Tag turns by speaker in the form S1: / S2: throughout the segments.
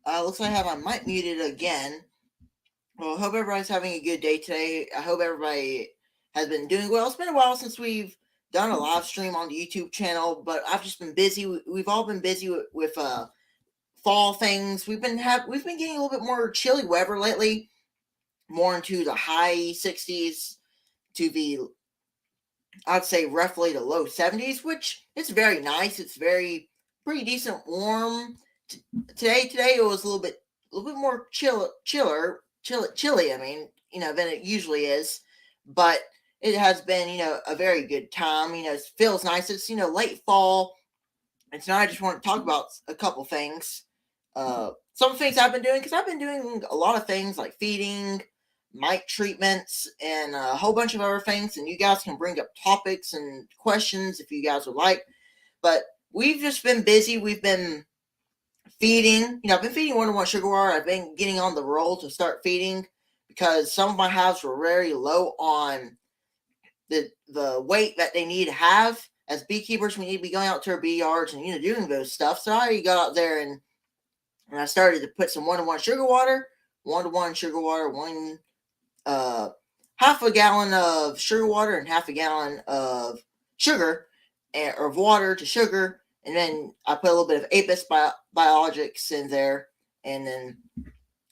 S1: Looks like I have my mic muted again. Well, hope everybody's having a good day today. I hope everybody has been doing well. It's been a while since we've done a live stream on the YouTube channel, but I've just been busy. We've all been busy with fall things. We've been getting a little bit more chilly weather lately, more into the high 60s to the I'd say roughly the low 70s, which it's very nice. It's very pretty decent warm. Today it was a little bit more chilly. I mean, than it usually is, but it has been a very good time. It feels nice. It's late fall, and tonight I just want to talk about a couple things. Some things I've been doing because I've been doing a lot of things like feeding, Mite Treatments, and a whole bunch of other things. And you guys can bring up topics and questions if you guys would like. But we've just been busy. We've been feeding. I've been feeding 1-to-1 sugar water. I've been getting on the roll to start feeding because some of my hives were very low on the weight that they need to have. As beekeepers, we need to be going out to our bee yards and doing those stuff. So I got out there and I started to put some 1-to-1 sugar water, one half a gallon of sugar water and half a gallon of sugar, or of water to sugar, and then I put a little bit of Apis biologics in there, and then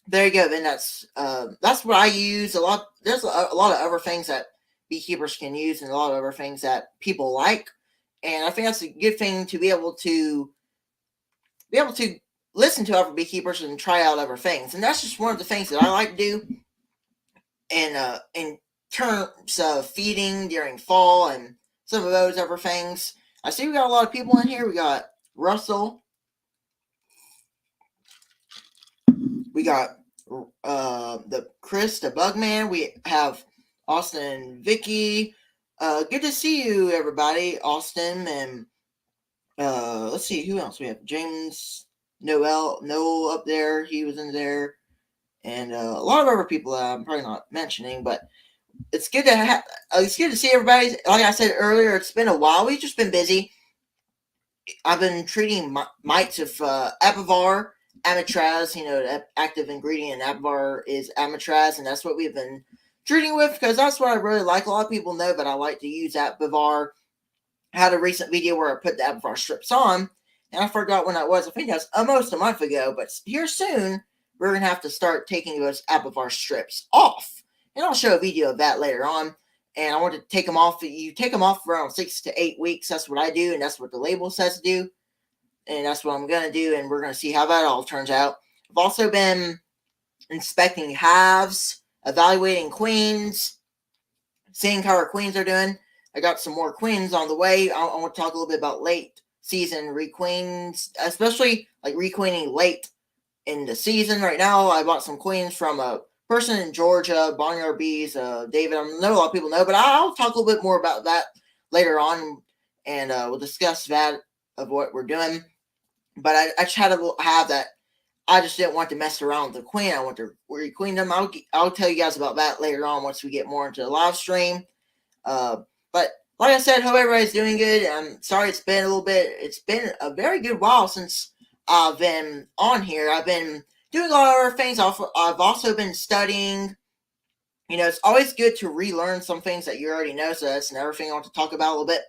S1: there you go. Then that's what I use a lot. There's a lot of other things that beekeepers can use, and a lot of other things that people like, and I think that's a good thing to be able to listen to other beekeepers and try out other things, and that's just one of the things that I like to do. And in terms of feeding during fall and some of those other things, I see we got a lot of people in here. We got Russell. We got the Chris, the Bugman. We have Austin and Vicky. Good to see you, everybody. Austin and let's see who else we have. James Noel up there. He was in there, and a lot of other people that I'm probably not mentioning, but it's good to it's good to see everybody. Like I said earlier, it's been a while. We've just been busy. I've been treating mites of Apivar, Amitraz. The active ingredient in Apivar is Amitraz, and that's what we've been treating with because that's what I really like. A lot of people know that I like to use Apivar. I had a recent video where I put the Apivar strips on, and I forgot when that was. I think that was almost a month ago, but here soon we're going to have to start taking those Apivar strips off. And I'll show a video of that later on. And I want to take them off. You take them off for around 6 to 8 weeks. That's what I do, and that's what the label says to do. And that's what I'm going to do, and we're going to see how that all turns out. I've also been inspecting hives, evaluating queens, seeing how our queens are doing. I got some more queens on the way. I want to talk a little bit about late season requeens, especially like requeening late in the season. Right now, I bought some queens from a person in Georgia, Barnyard Bees, David. I know a lot of people know, but I'll talk a little bit more about that later on, and we'll discuss that of what we're doing. But I just had to have that. I just didn't want to mess around with the queen. I want to requeen them. I'll tell you guys about that later on once we get more into the live stream. But like I said, hope everybody's doing good. I'm sorry it's been a little bit. It's been a very good while since I've been on here. I've been doing a lot of other things. I've also been studying. It's always good to relearn some things that you already know. So that's another thing I want to talk about a little bit.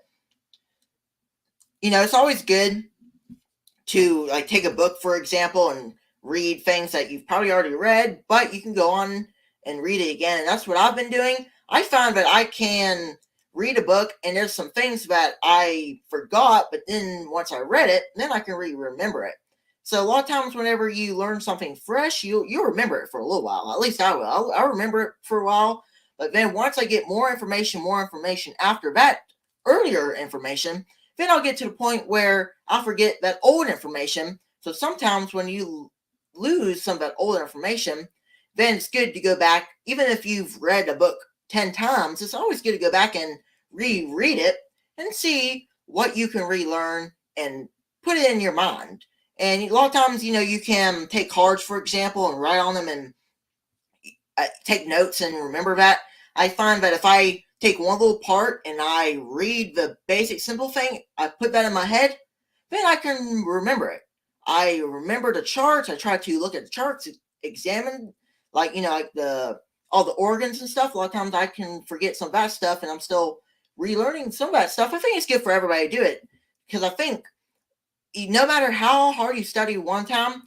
S1: It's always good to like take a book, for example, and read things that you've probably already read, but you can go on and read it again. And that's what I've been doing. I found that I can read a book and there's some things that I forgot, but then once I read it, then I can remember it. So a lot of times whenever you learn something fresh, you'll remember it for a little while. At least I will. I'll remember it for a while. But then once I get more information after that earlier information, then I'll get to the point where I'll forget that old information. So sometimes when you lose some of that old information, then it's good to go back. Even if you've read a book 10 times, it's always good to go back and reread it and see what you can relearn and put it in your mind. And a lot of times, you can take cards, for example, and write on them and take notes and remember that. I find that if I take one little part and I read the basic simple thing, I put that in my head, then I can remember it. I remember the charts. I try to look at the charts, examine, like, like all the organs and stuff. A lot of times I can forget some of that stuff, and I'm still relearning some of that stuff. I think it's good for everybody to do it, because I think no matter how hard you study one time,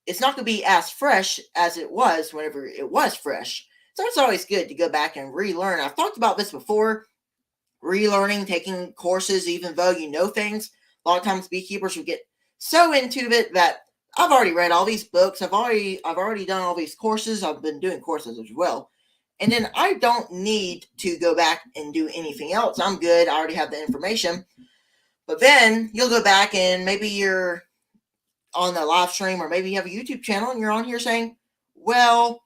S1: it's not going to be as fresh as it was whenever it was fresh. So it's always good to go back and relearn. I've talked about this before, relearning, taking courses, even though you know things. A lot of times beekeepers will get so into it that I've already read all these books. I've already done all these courses. I've been doing courses as well. And then I don't need to go back and do anything else. I'm good. I already have the information. But then you'll go back and maybe you're on the live stream, or maybe you have a YouTube channel and you're on here saying, well,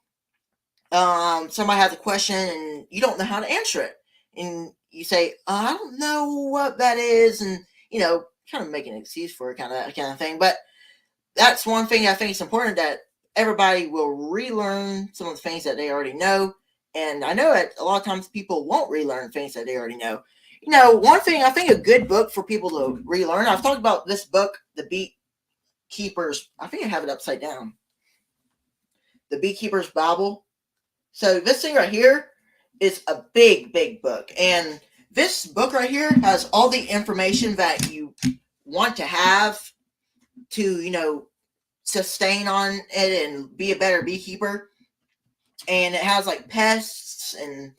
S1: somebody has a question and you don't know how to answer it. And you say, I don't know what that is. And, kind of making an excuse for it, kind of thing. But that's one thing I think is important, that everybody will relearn some of the things that they already know. And I know that a lot of times people won't relearn things that they already know. One thing, I think a good book for people to relearn, I've talked about this book, The Beekeeper's, I think I have it upside down, The Beekeeper's Bible. So this thing right here is a big, big book. And this book right here has all the information that you want to have to, sustain on it and be a better beekeeper. And it has like pests, and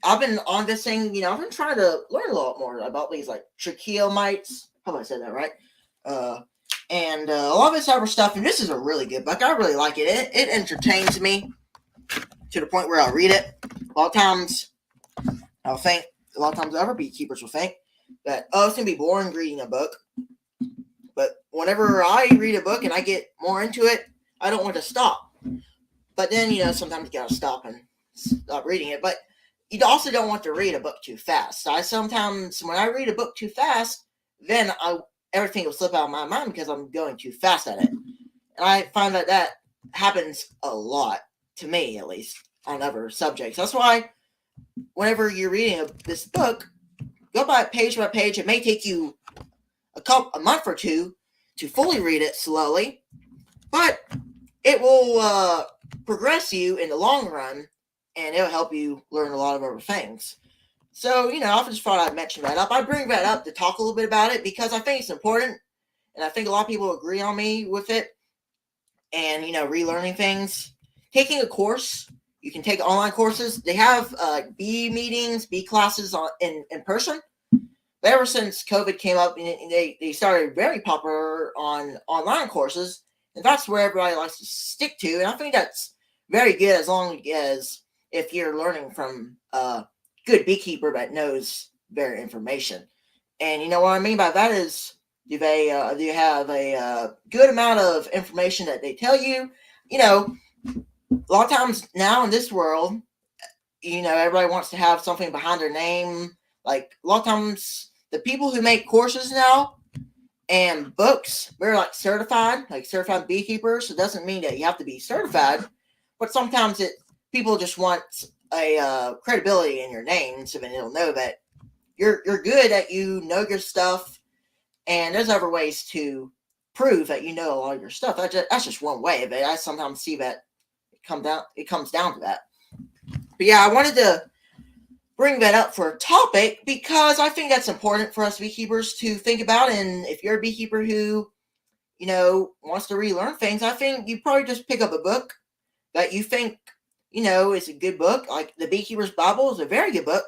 S1: I've been on this thing, I've been trying to learn a lot more about these like tracheal mites. Hope I said that right. And a lot of this other stuff. And this is a really good book. I really like it. It entertains me to the point where I'll read it. A lot of times other beekeepers will think that, it's going to be boring reading a book. But whenever I read a book and I get more into it, I don't want to stop. But then, sometimes you got to stop and stop reading it. But you also don't want to read a book too fast. Sometimes when I read a book too fast, then everything will slip out of my mind because I'm going too fast at it. And I find that happens a lot, to me at least, on other subjects. That's why whenever you're reading this book, go by page. It may take you a month or two to fully read it slowly, but it will progress you in the long run, and it'll help you learn a lot of other things. So, I just thought I'd mention that up. I bring that up to talk a little bit about it because I think it's important, and I think a lot of people agree on me with it. And, relearning things. Taking a course. You can take online courses. They have bee meetings, bee classes in person. But ever since COVID came up, they started very popular on online courses. And that's where everybody likes to stick to. And I think that's very good, as long as if you're learning from a good beekeeper that knows their information. And what I mean by that is, do you have a good amount of information that they tell you? A lot of times now in this world, everybody wants to have something behind their name. Like a lot of times, the people who make courses now and books, they're like certified beekeepers. It doesn't mean that you have to be certified, but sometimes people just want a credibility in your name, so then they'll know that you're good, that you know your stuff. And there's other ways to prove that you know a lot of your stuff. That's just one way of it. I sometimes see that it comes down to that. But yeah, I wanted to bring that up for a topic because I think that's important for us beekeepers to think about. And if you're a beekeeper who, wants to relearn things, I think you probably just pick up a book that you think, is a good book. Like The Beekeeper's Bible is a very good book.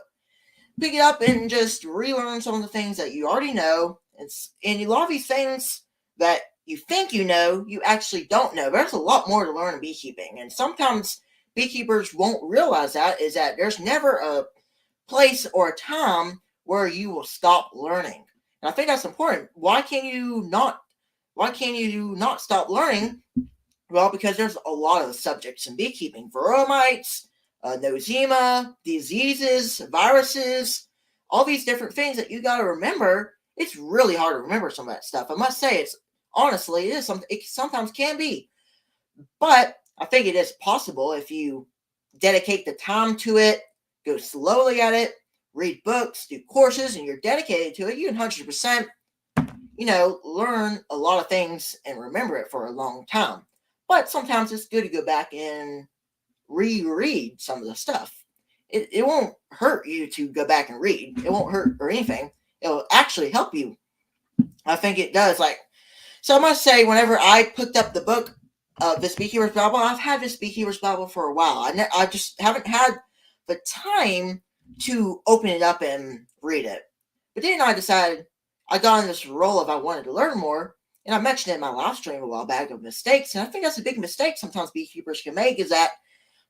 S1: Pick it up and just relearn some of the things that you already know. And a lot of these things that you think you know, you actually don't know. There's a lot more to learn in beekeeping. And sometimes beekeepers won't realize is that there's never a place or a time where you will stop learning. And I think that's important. Why can you not stop learning? Well, because there's a lot of subjects in beekeeping. Varroa mites, nosema, diseases, viruses, all these different things that you got to remember. It's really hard to remember some of that stuff. I must say, it sometimes can be. But I think it is possible if you dedicate the time to it, go slowly at it, read books, do courses, and you're dedicated to it. You can 100%, learn a lot of things and remember it for a long time. But sometimes it's good to go back and reread some of the stuff. It won't hurt you to go back and read. It won't hurt or anything. It'll actually help you. I think it does. So I must say, whenever I picked up the book of this Beekeeper's Bible, I've had this Beekeeper's Bible for a while. I just haven't had the time to open it up and read it. But then I decided I got on this role of I wanted to learn more. And I mentioned it in my live stream a while back of mistakes. And I think that's a big mistake sometimes beekeepers can make, is that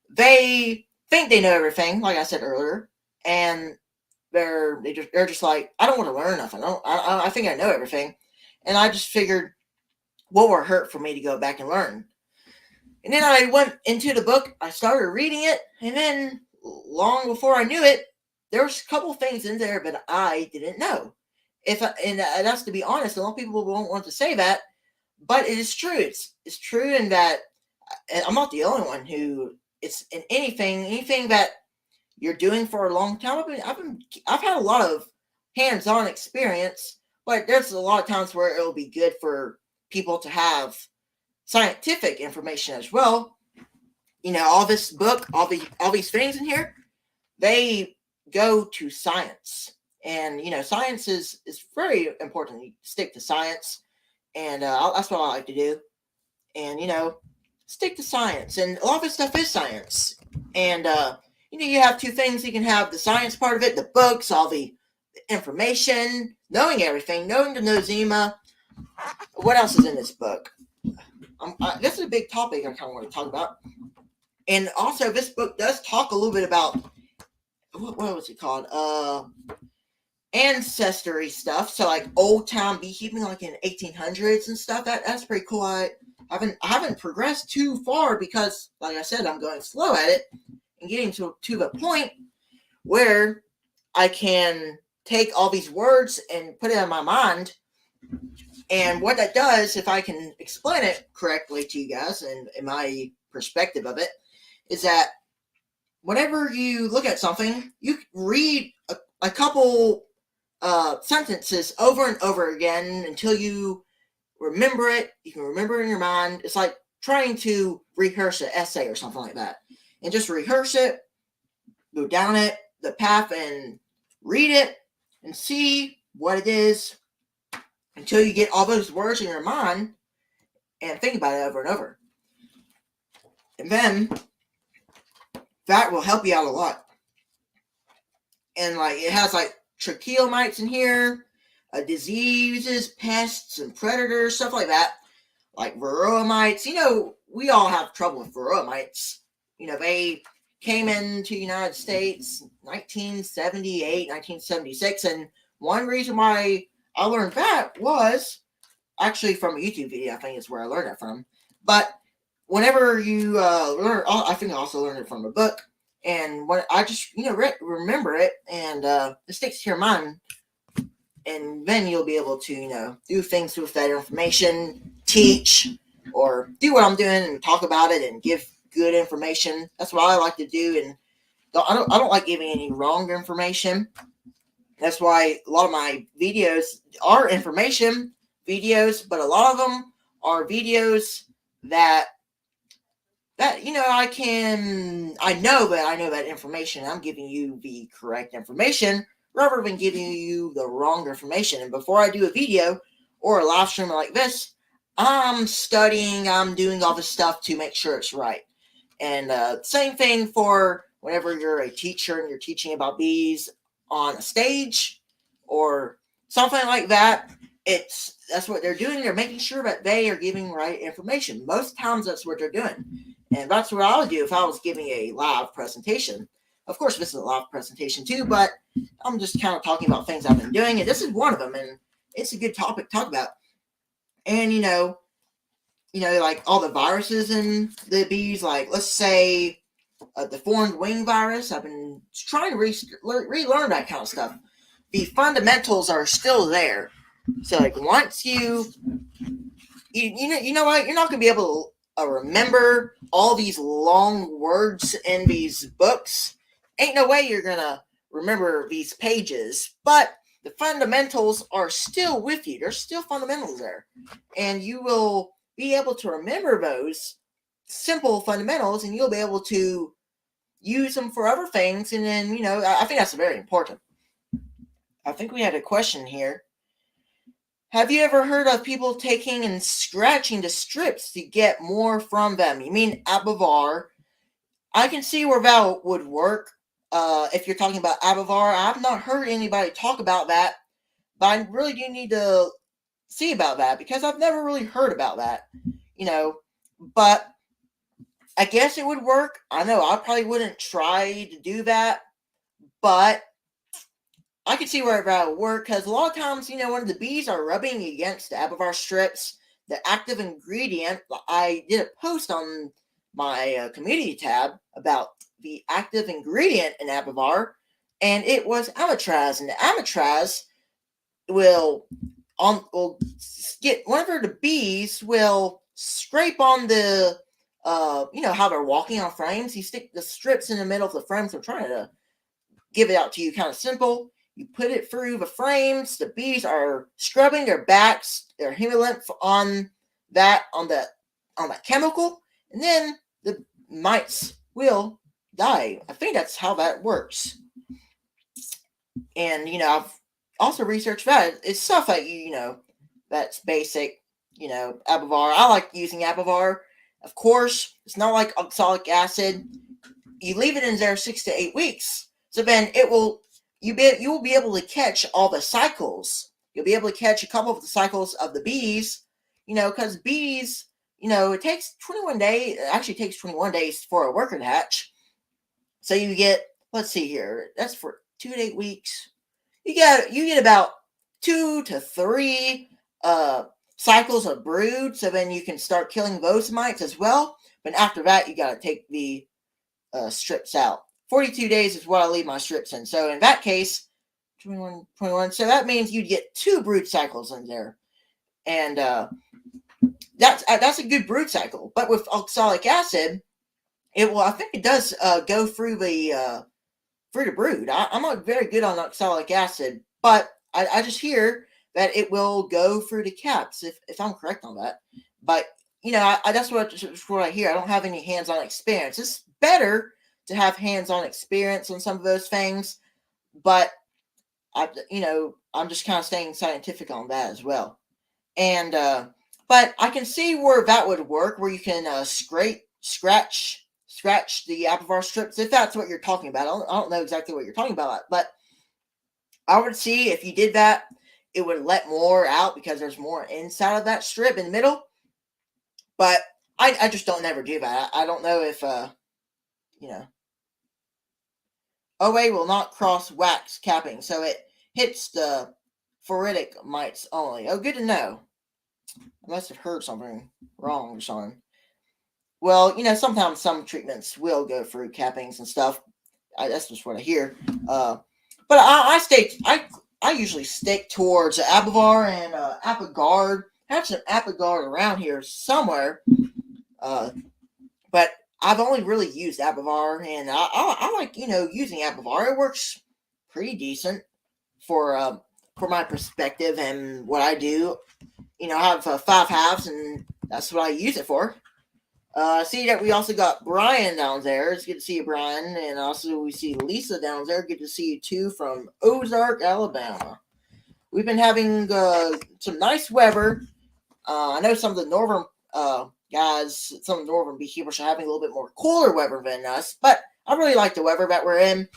S1: they think they know everything, like I said earlier, and they're just like, I don't want to learn nothing. I think I know everything. And I just figured, what would hurt for me to go back and learn? And then I went into the book, I started reading it, and then long before I knew it, there was a couple things in there that I didn't know. And that's, to be honest, a lot of people won't want to say that, but it is true. It's true in that I'm not the only one who, it's in anything that you're doing for a long time. I've had a lot of hands-on experience, but there's a lot of times where it'll be good for people to have scientific information as well. All this book, all these things in here, they go to science. And, science is very important. You stick to science. And that's what I like to do. And, stick to science. And a lot of this stuff is science. And, you have two things. You can have the science part of it, the books, all the information, knowing everything, knowing the nosema. What else is in this book? This is a big topic I kind of want to talk about. And also, this book does talk a little bit about, what was it called? Ancestry stuff. So like old time beekeeping, like in 1800s and stuff. That's pretty cool. I haven't progressed too far because, like I said, I'm going slow at it and getting to the point where I can take all these words and put it in my mind. And what that does, if I can explain it correctly to you guys and in my perspective of it, is that whenever you look at something, you read a couple sentences over and over again until you remember it. You can remember it in your mind. It's like trying to rehearse an essay or something like that. And just rehearse it, go down the path and read it and see what it is until you get all those words in your mind and think about it over and over. And then that will help you out a lot. And it has tracheal mites in here, diseases, pests, and predators, stuff like that, like varroa mites. We all have trouble with varroa mites. They came into the United States 1978, 1976, and one reason why I learned that was actually from a YouTube video. I think is where I learned it from. But whenever you learn, I think I also learned it from a book. And when I just, remember it, and it sticks to your mind, and then you'll be able to, do things with that information, teach, or do what I'm doing and talk about it and give good information. That's what I like to do, and I don't like giving any wrong information. That's why a lot of my videos are information videos, but a lot of them are videos that I know that information. I'm giving you the correct information rather than giving you the wrong information. And before I do a video or a live stream like this, I'm studying, I'm doing all this stuff to make sure it's right. And same thing for whenever you're a teacher and you're teaching about bees on a stage or something like that. That's what they're doing. They're making sure that they are giving right information. Most times that's what they're doing. And that's what I would do if I was giving a live presentation. Of course, this is a live presentation too, but I'm just kind of talking about things I've been doing. And this is one of them. And it's a good topic to talk about. And, like all the viruses in the bees, like let's say the deformed wing virus. I've been trying to relearn that kind of stuff. The fundamentals are still there. So once you know what, you're not going to be able to remember all these long words in these books. Ain't no way you're going to remember these pages. But the fundamentals are still with you. There's still fundamentals there. And you will be able to remember those simple fundamentals, and you'll be able to use them for other things. And then, I think that's very important. I think we had a question here. Have you ever heard of people taking and scratching the strips to get more from them? You mean Abivar? I can see where that would work. If you're talking about Abivar, I've not heard anybody talk about that, but I really do need to see about that because I've never really heard about that, but I guess it would work. I know I probably wouldn't try to do that, but I can see where that would work because a lot of times, when the bees are rubbing against the Abivar strips, the active ingredient, I did a post on my community tab about the active ingredient in Abivar, and it was amitraz, and the amitraz will get whenever the bees will scrape on the how they're walking on frames. You stick the strips in the middle of the frames. I'm trying to give it out to you kind of simple. You put it through the frames. The bees are scrubbing their backs, their hemolymph on that chemical, and then the mites will die. I think that's how that works. And I've also researched that. It's stuff that that's basic. Abivar. I like using Abivar. Of course, it's not like oxalic acid. You leave it in there 6 to 8 weeks, so then you will be able to catch all the cycles. You'll be able to catch a couple of the cycles of the bees. Because bees, it takes 21 days. It actually takes 21 days for a worker to hatch. So you get, let's see here. That's for 2 to 8 weeks. You get about 2 to 3 cycles of brood, so then you can start killing those mites as well. But after that, you got to take the strips out. 42 days is what I leave my strips in. So in that case, 21. So that means you'd get 2 brood cycles in there, and that's a good brood cycle. But with oxalic acid, I think it does go through the brood. I'm not very good on oxalic acid, but I just hear that it will go through the caps if I'm correct on that. But that's what I hear. I don't have any hands-on experience. It's better to have hands-on experience on some of those things, but I'm just kind of staying scientific on that as well. And but I can see where that would work, where you can scratch the Abivar strips, if that's what you're talking about. I don't know exactly what you're talking about, but I would see if you did that, it would let more out because there's more inside of that strip in the middle. But I just don't never do that. I don't know if OA will not cross wax capping, so it hits the phoritic mites only. Oh, good to know. I must have heard something wrong or something. Well, sometimes some treatments will go through cappings and stuff. That's just what I hear. But I usually stick towards Abivar and Apigard. I have some Apigard around here somewhere. But I've only really used Abivar, and I like using Abivar. It works pretty decent for my perspective and what I do. I have 5 halves, and that's what I use it for. See that we also got Brian down there. It's good to see you, Brian. And also we see Lisa down there. Good to see you too from Ozark, Alabama. We've been having some nice weather. I know some of the northern guys, some of the northern beekeepers are having a little bit more cooler weather than us, but I really like the weather that we're in.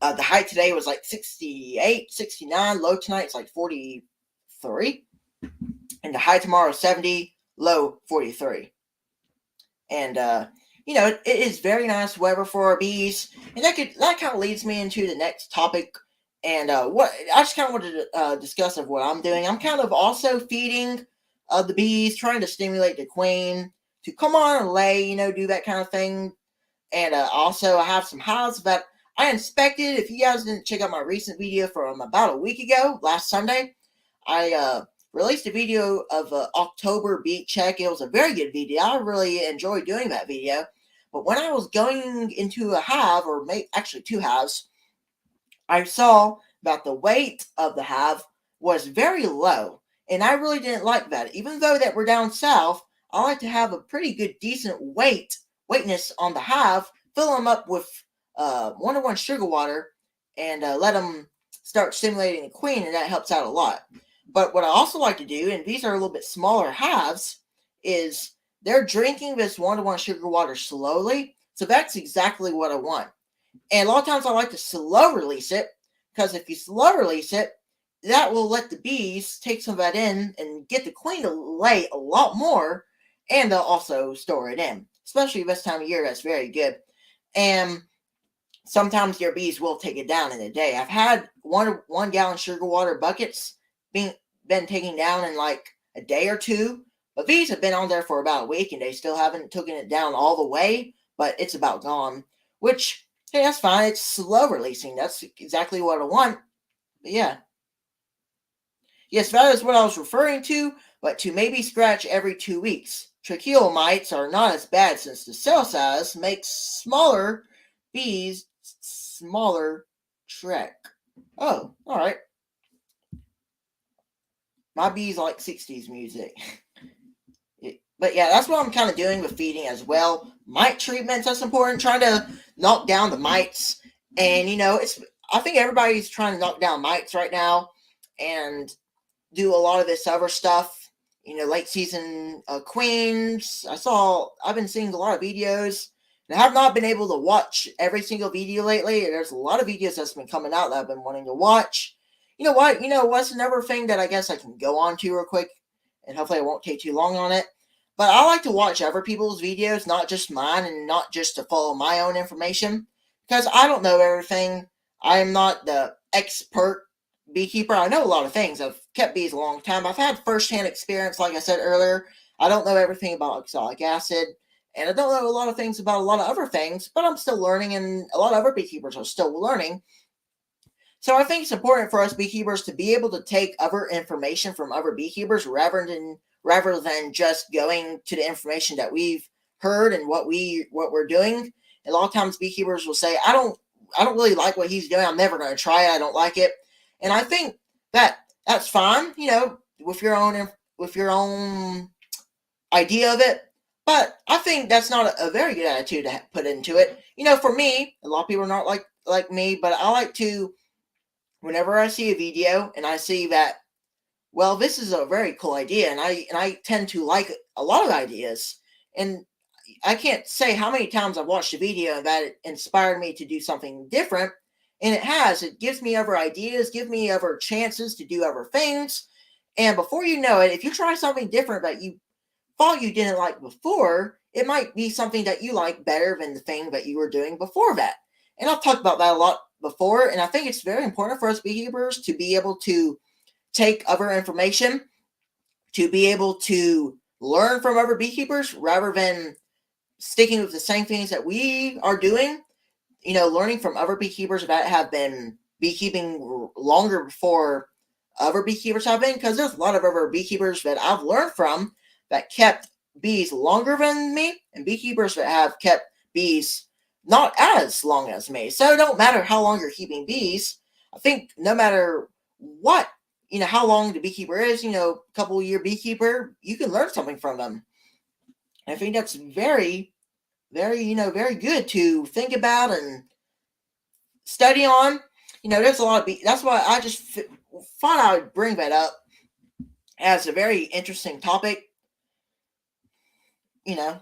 S1: The high today was like 68, 69. Low tonight it's like 43. And the high tomorrow is 70, low 43. And it is very nice weather for our bees. And that kind of leads me into the next topic. And what I just kind of wanted to discuss of what I'm doing. I'm kind of also feeding the bees, trying to stimulate the queen to come on and lay, do that kind of thing. And also I have some hives that I inspected. If you guys didn't check out my recent video from about a week ago, last Sunday, I released a video of October beak check. It was a very good video. I really enjoyed doing that video. But when I was going into a hive, or actually 2 hives, I saw that the weight of the hive was very low. And I really didn't like that. Even though that we're down south, I like to have a pretty good, decent weightness on the hive, fill them up with 1-to-1 sugar water, and let them start stimulating the queen, and that helps out a lot. But what I also like to do, and these are a little bit smaller hives, is they're drinking this 1-to-1 sugar water slowly. So that's exactly what I want. And a lot of times I like to slow release it, because if you slow release it, that will let the bees take some of that in and get the queen to lay a lot more, and they'll also store it in. Especially this time of year, that's very good. And sometimes your bees will take it down in a day. I've had 1 gallon sugar water buckets been taken down in like a day or two, but bees have been on there for about a week and they still haven't taken it down all the way, but it's about gone, which, hey, that's fine. It's slow releasing. That's exactly what I want. But yeah. Yes, that is what I was referring to, but to maybe scratch every 2 weeks. Tracheal mites are not as bad since the cell size makes smaller bees smaller trek. Oh, all right. My bees like 60s music. But yeah, that's what I'm kind of doing with feeding as well. Mite treatments, that's important. Trying to knock down the mites. And, I think everybody's trying to knock down mites right now and do a lot of this other stuff. Late season queens. I've been seeing a lot of videos. And I have not been able to watch every single video lately. There's a lot of videos that's been coming out that I've been wanting to watch. You know what? What's another thing that I guess I can go on to real quick? And hopefully I won't take too long on it. But I like to watch other people's videos, not just mine, and not just to follow my own information. Because I don't know everything. I am not the expert beekeeper. I know a lot of things. I've kept bees a long time. I've had first-hand experience, like I said earlier. I don't know everything about oxalic acid, and I don't know a lot of things about a lot of other things, but I'm still learning, and a lot of other beekeepers are still learning. So I think it's important for us beekeepers to be able to take other information from other beekeepers rather than just going to the information that we've heard and what we're doing. And a lot of times beekeepers will say, I don't really like what he's doing. I'm never going to try it. I don't like it. And I think that's fine, with your own idea of it. But I think that's not a very good attitude to put into it. For me, a lot of people are not like me, but I like to, whenever I see a video and I see that, well, this is a very cool idea, and I tend to like a lot of ideas, and I can't say how many times I've watched a video that it inspired me to do something different, and it has. It gives me other ideas, give me other chances to do other things, and before you know it, if you try something different that you thought you didn't like before, it might be something that you like better than the thing that you were doing before that. And I've talked about that a lot before, and I think it's very important for us beekeepers to be able to take other information, to be able to learn from other beekeepers rather than sticking with the same things that we are doing. Learning from other beekeepers that have been beekeeping longer before other beekeepers have been, because there's a lot of other beekeepers that I've learned from that kept bees longer than me, and beekeepers that have kept bees not as long as me. So it don't matter how long you're keeping bees. I think no matter what, how long the beekeeper is, a couple year beekeeper, you can learn something from them. I think that's very, very, very good to think about and study on. There's a lot of that's why I just thought I would bring that up as a very interesting topic. A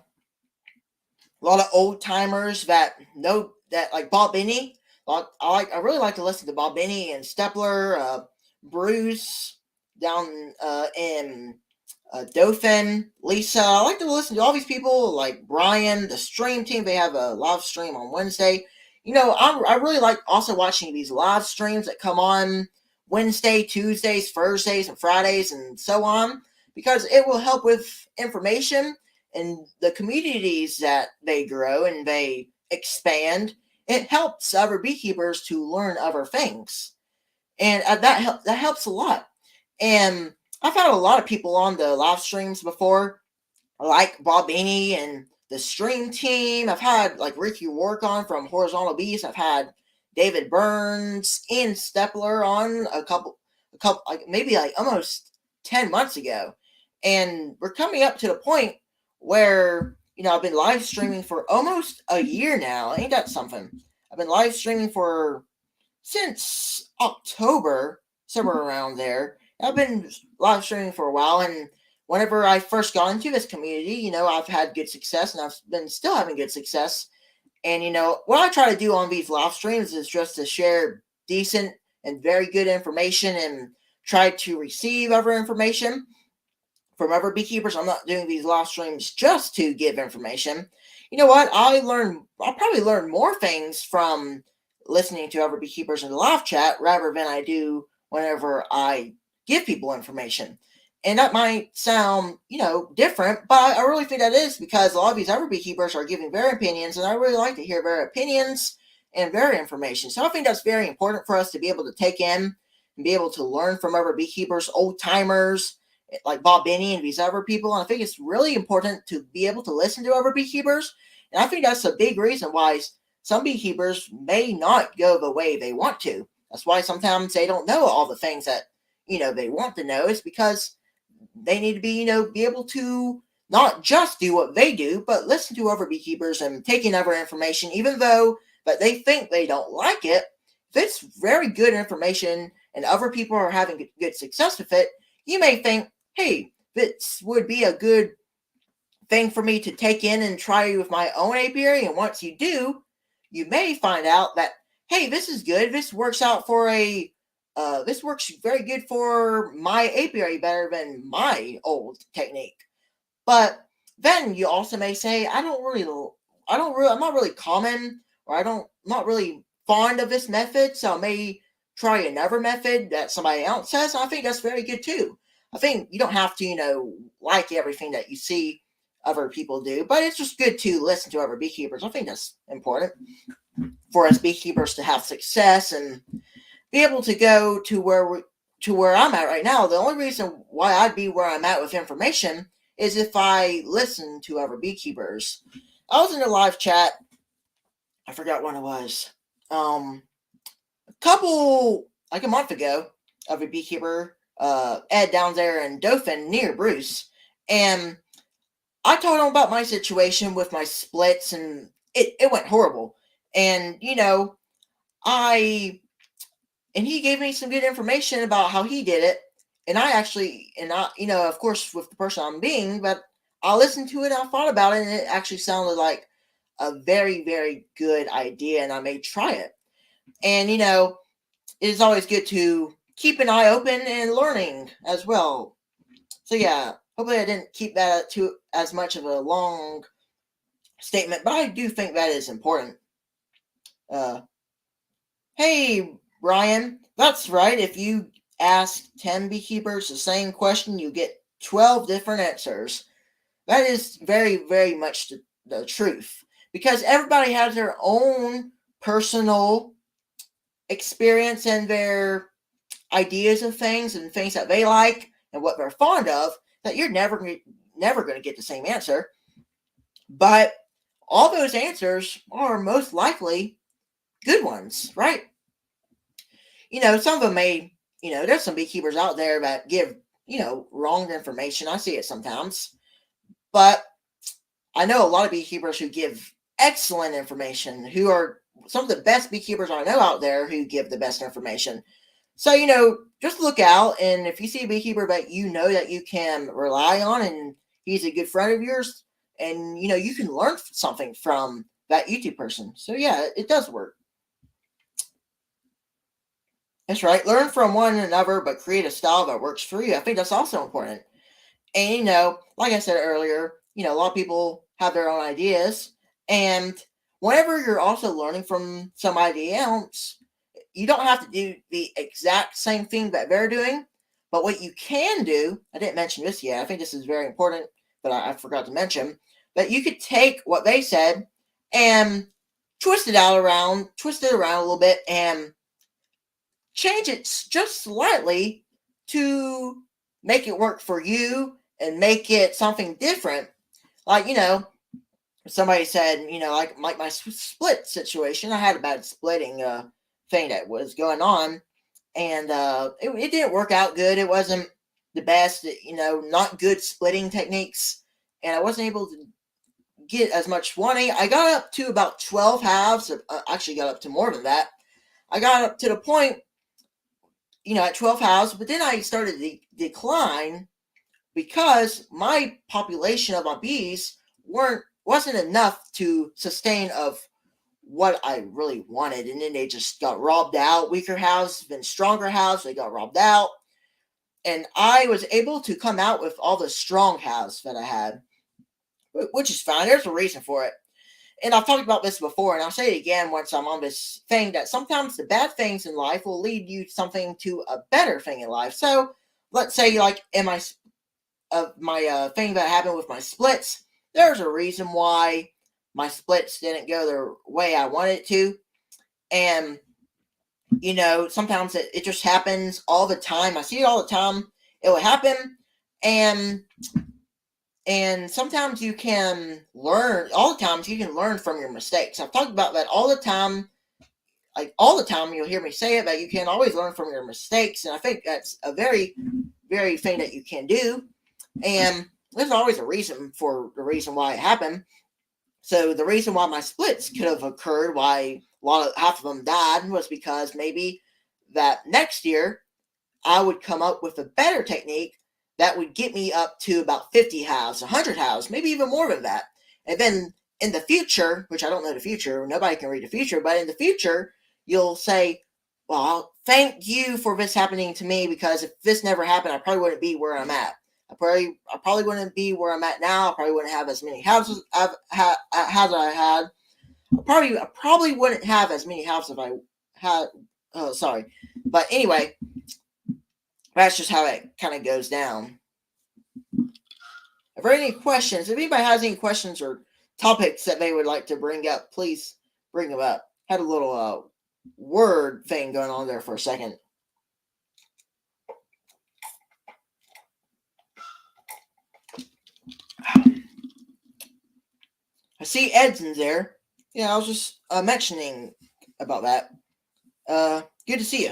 S1: lot of old timers that know that, like Bob Benny. I really like to listen to Bob Benny and Stepler, Bruce down in Dauphin, Lisa. I like to listen to all these people, like Brian, the stream team. They have a live stream on Wednesday. I really like also watching these live streams that come on Wednesday, Tuesdays, Thursdays, and Fridays, and so on, because it will help with information and the communities that they grow and they expand. It helps other beekeepers to learn other things, and that helps a lot. And I've had a lot of people on the live streams before, like Bob Beanie and the stream team. I've had like Ricky Work on from Horizontal Bees. I've had David Burns, Ian Stepler on a couple, like maybe like almost 10 months ago. And we're coming up to the point where, I've been live streaming for almost a year now. Ain't that something? I've been live streaming since October, somewhere around there. I've been live streaming for a while, and whenever I first got into this community, I've had good success, and I've been still having good success. And, what I try to do on these live streams is just to share decent and very good information and try to receive other information from other beekeepers. I'm not doing these live streams just to give information. You know what? I'll probably learn more things from listening to other beekeepers in the live chat rather than I do whenever I give people information. And that might sound, different, but I really think that is because a lot of these other beekeepers are giving their opinions, and I really like to hear their opinions and their information. So I think that's very important for us to be able to take in and be able to learn from other beekeepers, old timers, like Bob Binney and these other people. And I think it's really important to be able to listen to other beekeepers. And I think that's a big reason why some beekeepers may not go the way they want to. That's why sometimes they don't know all the things that, they want to know. It's because they need to be able to not just do what they do, but listen to other beekeepers and take in other information, even though that they think they don't like it. If it's very good information and other people are having good success with it, you may think, hey, this would be a good thing for me to take in and try with my own apiary. And once you do, you may find out that, hey, this is good. This works out for this works very good for my apiary better than my old technique. But then you also may say, I'm not really common, or I'm not really fond of this method, so I may try another method that somebody else says. I think that's very good too. I think you don't have to, like everything that you see other people do, but it's just good to listen to other beekeepers. I think that's important for us beekeepers to have success and be able to go to where I'm at right now. The only reason why I'd be where I'm at with information is if I listen to other beekeepers. I was in a live chat. I forgot when it was. A month ago, of a beekeeper, Ed down there in Dauphin near Bruce, and I told him about my situation with my splits, and it went horrible. And and he gave me some good information about how he did it. And of course, with the person I'm being, but I listened to it, I thought about it, and it actually sounded like a very, very good idea, and I may try it. And, it is always good to keep an eye open and learning as well. So, yeah, hopefully I didn't keep that to as much of a long statement, but I do think that is important. Hey, Ryan, that's right. If you ask 10 beekeepers the same question, you get 12 different answers. That is very, very much the truth, because everybody has their own personal experience and their ideas of things and things that they like and what they're fond of, that you're never going to get the same answer. But all those answers are most likely good ones, right? Some of them may, there's some beekeepers out there that give, wrong information. I see it sometimes. But I know a lot of beekeepers who give excellent information, who are some of the best beekeepers I know out there who give the best information. So, just look out, and if you see a beekeeper that that you can rely on and he's a good friend of yours, and, you can learn something from that YouTube person. So, yeah, it does work. That's right. Learn from one another, but create a style that works for you. I think that's also important. And, like I said earlier, a lot of people have their own ideas. And whenever you're also learning from somebody else, you don't have to do the exact same thing that they're doing. But what you can do, I didn't mention this yet. I think this is very important, but I forgot to mention that you could take what they said and twist it around a little bit and change it just slightly to make it work for you and make it something different. Like, somebody said, like my split situation, I had a bad splitting thing that was going on, and it didn't work out good. It wasn't the best, not good splitting techniques, and I wasn't able to get as much wanting. I got up to about 12 halves, actually got up to more than that. I got up to the point, at 12 halves, but then I started to decline because my population of my bees wasn't enough to sustain of what I really wanted, and then they just got robbed out. Weaker halves, then stronger halves, they got robbed out, and I was able to come out with all the strong halves that I had, which is fine. There's a reason for it. And I've talked about this before, and I'll say it again once I'm on this thing, that sometimes the bad things in life will lead you to a better thing in life. So let's say, like in my thing that happened with my splits, there's a reason why my splits didn't go the way I wanted it to. And, sometimes it just happens all the time. I see it all the time. It will happen. And sometimes you can learn, all the times you can learn from your mistakes. I've talked about that all the time. Like all the time you'll hear me say it, that you can always learn from your mistakes. And I think that's a very, very thing that you can do. And there's always a reason for the reason why it happened. So the reason why my splits could have occurred, why half of them died, was because maybe that next year I would come up with a better technique that would get me up to about 50 halves, 100 halves, maybe even more than that. And then in the future, which I don't know the future, nobody can read the future, but in the future, you'll say, well, thank you for this happening to me, because if this never happened, I probably wouldn't be where I'm at. I probably wouldn't be where I'm at now. I probably wouldn't have as many halves as I had. I probably wouldn't have as many halves if I had. Oh, sorry. But anyway, that's just how it kind of goes down. If there are any questions, if anybody has any questions or topics that they would like to bring up, please bring them up. Had a little word thing going on there for a second. I see Edson's there. Yeah, I was just mentioning about that. Good to see you.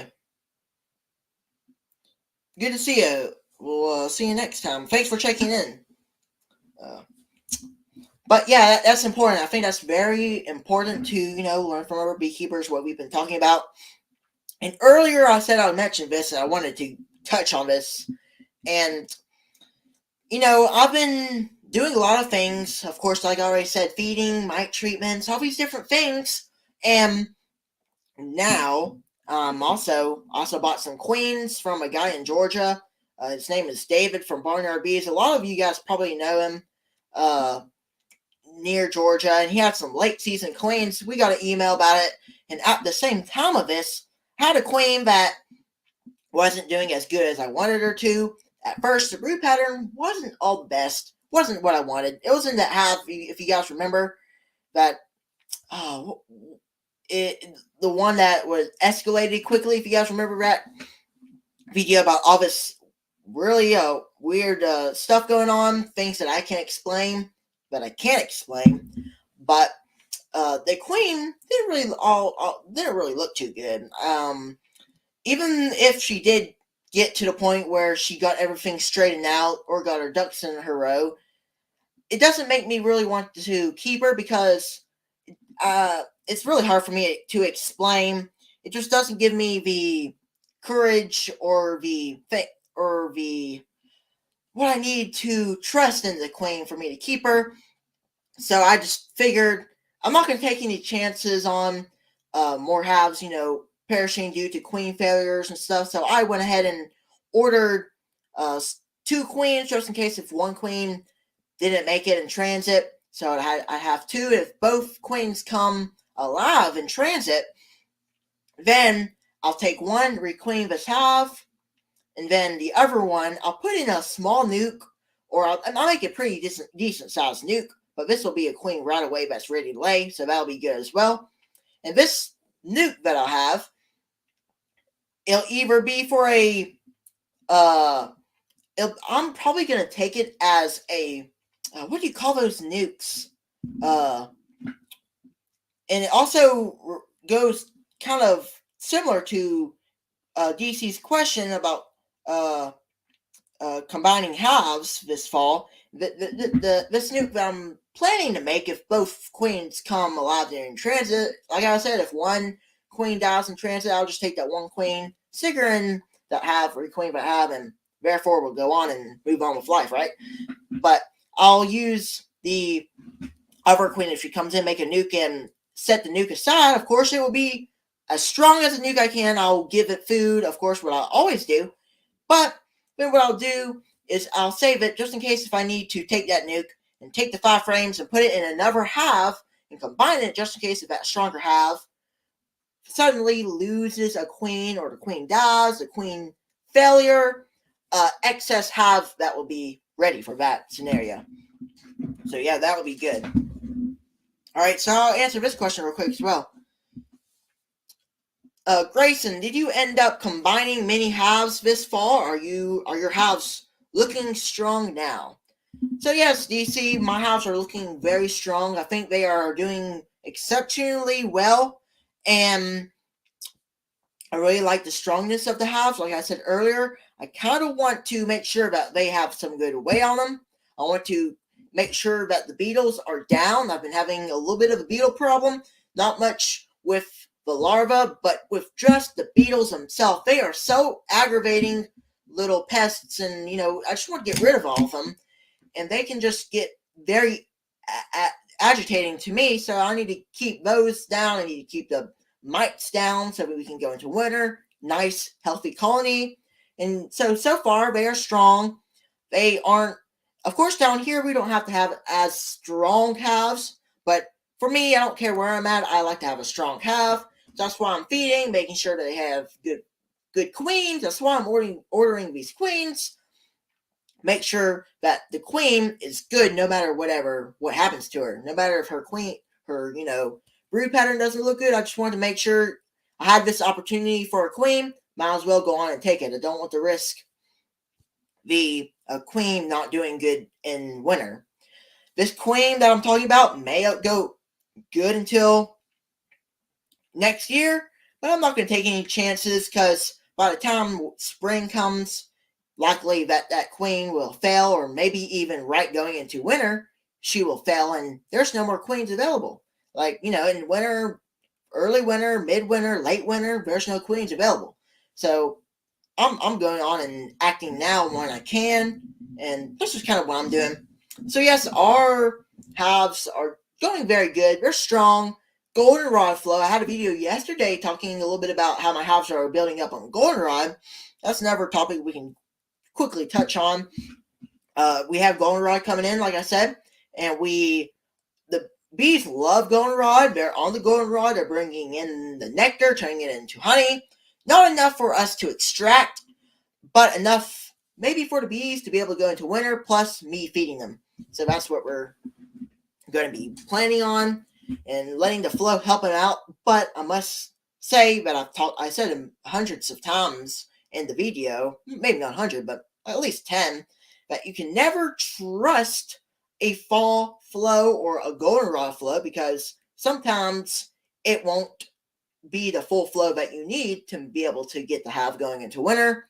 S1: Good to see you. We'll see you next time. Thanks for checking in. But yeah, that's important. I think that's very important to, learn from our beekeepers, what we've been talking about. And earlier I said I would mention this, and I wanted to touch on this. And, I've been doing a lot of things. Of course, like I already said, feeding, mite treatments, all these different things. And now, also bought some queens from a guy in Georgia. His name is David from Barnyard Bees. A lot of you guys probably know him. Near Georgia, and he had some late season queens. We got an email about it, and at the same time of this, had a queen that wasn't doing as good as I wanted her to. At first, the brood pattern wasn't all the best, wasn't what I wanted. It was in that half, if you guys remember, that the one that was escalated quickly, if you guys remember that video about all this really weird stuff going on, things that I can't explain, but the queen didn't really look too good. Even if she did get to the point where she got everything straightened out or got her ducks in her row, it doesn't make me really want to keep her, because it's really hard for me to explain. It just doesn't give me the courage or the what I need to trust in the queen for me to keep her. So I just figured I'm not going to take any chances on more halves, perishing due to queen failures and stuff. So I went ahead and ordered 2 queens, just in case if one queen didn't make it in transit. So I have 2. If both queens come alive in transit, then I'll take one, requeen this half, and then the other one, I'll put in a small nuke, or I'll make it pretty decent sized nuke. But this will be a queen right away that's ready to lay, so that'll be good as well. And this nuke that I'll have, it'll either be for I'm probably going to take it as a, what do you call those nukes? And it also goes kind of similar to DC's question about combining halves this fall. The snoop that I'm planning to make, if both queens come alive during transit, like I said, if one queen dies in transit, I'll just take that one queen, stick her in that half, or queen by half, and therefore we'll go on and move on with life, right? But I'll use the other queen if she comes in, make a nuke, and set the nuke aside. Of course, it will be as strong as a nuke I can. I'll give it food, of course, what I always do. But then what I'll do is I'll save it just in case if I need to take that nuke and take the 5 frames and put it in another half and combine it just in case if that stronger half suddenly loses a queen or the queen dies, the queen failure, excess half that will be ready for that scenario. So yeah, that would be good. All right, so I'll answer this question real quick as well. Grayson, did you end up combining many halves this fall? Are your halves looking strong now? So yes, DC, my halves are looking very strong. I think they are doing exceptionally well, and I really like the strongness of the halves. Like I said earlier, I kind of want to make sure that they have some good weight on them. I want to make sure that the beetles are down. I've been having a little bit of a beetle problem. Not much with the larva, but with just the beetles themselves. They are so aggravating little pests, and I just want to get rid of all of them. And they can just get very agitating to me, so I need to keep those down. I need to keep the mites down so that we can go into winter. Nice, healthy colony. And so far, they are strong. They aren't, of course, down here, we don't have to have as strong halves, but for me, I don't care where I'm at. I like to have a strong half. That's why I'm feeding, making sure they have good queens. That's why I'm ordering these queens. Make sure that the queen is good no matter what happens to her. No matter if her brood pattern doesn't look good. I just wanted to make sure I had this opportunity for a queen. Might as well go on and take it. I don't want to risk the queen not doing good in winter. This queen that I'm talking about may go good until next year, but I'm not going to take any chances because by the time spring comes, likely that queen will fail, or maybe even right going into winter, she will fail, and there's no more queens available. Like, in winter, early winter, midwinter, late winter, there's no queens available. So I'm going on and acting now when I can, and this is kind of what I'm doing. So yes, our halves are going very good. They're strong. Goldenrod flow. I had a video yesterday talking a little bit about how my halves are building up on goldenrod. That's another topic we can quickly touch on. We have goldenrod coming in, like I said, and the bees love goldenrod. They're on the goldenrod. They're bringing in the nectar, turning it into honey. Not enough for us to extract, but enough maybe for the bees to be able to go into winter, plus me feeding them. So that's what we're going to be planning on, and letting the flow help it out. But I must say that I said it hundreds of times in the video, maybe not 100, but at least 10, that you can never trust a fall flow or a goldenrod flow, because sometimes it won't be the full flow that you need to be able to get the hive going into winter.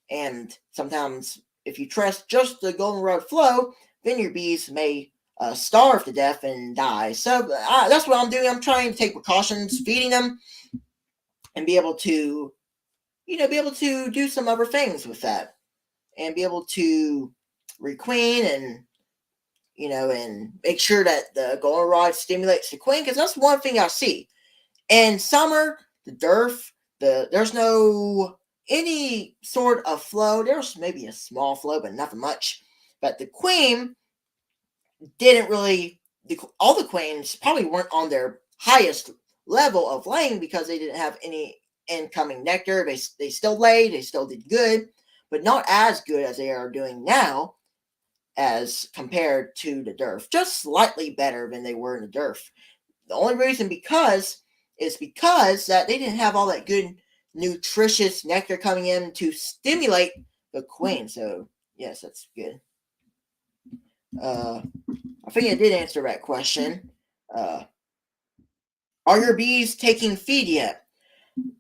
S1: And sometimes if you trust just the goldenrod flow, then your bees may starve to death and die. So that's what I'm doing. I'm trying to take precautions, feeding them, and be able to do some other things with that, and be able to requeen and and make sure that the goldenrod stimulates the queen, because that's one thing I see in summer. The DERF, there's no any sort of flow. There's maybe a small flow, but nothing much. But the queen didn't really. All the queens probably weren't on their highest level of laying because they didn't have any incoming nectar. They still laid. They still did good, but not as good as they are doing now, as compared to the DERF. Just slightly better than they were in the DERF. The only reason is because that they didn't have all that good nutritious nectar coming in to stimulate the queen. So yes, that's good. I think I did answer that question. Are your bees taking feed yet?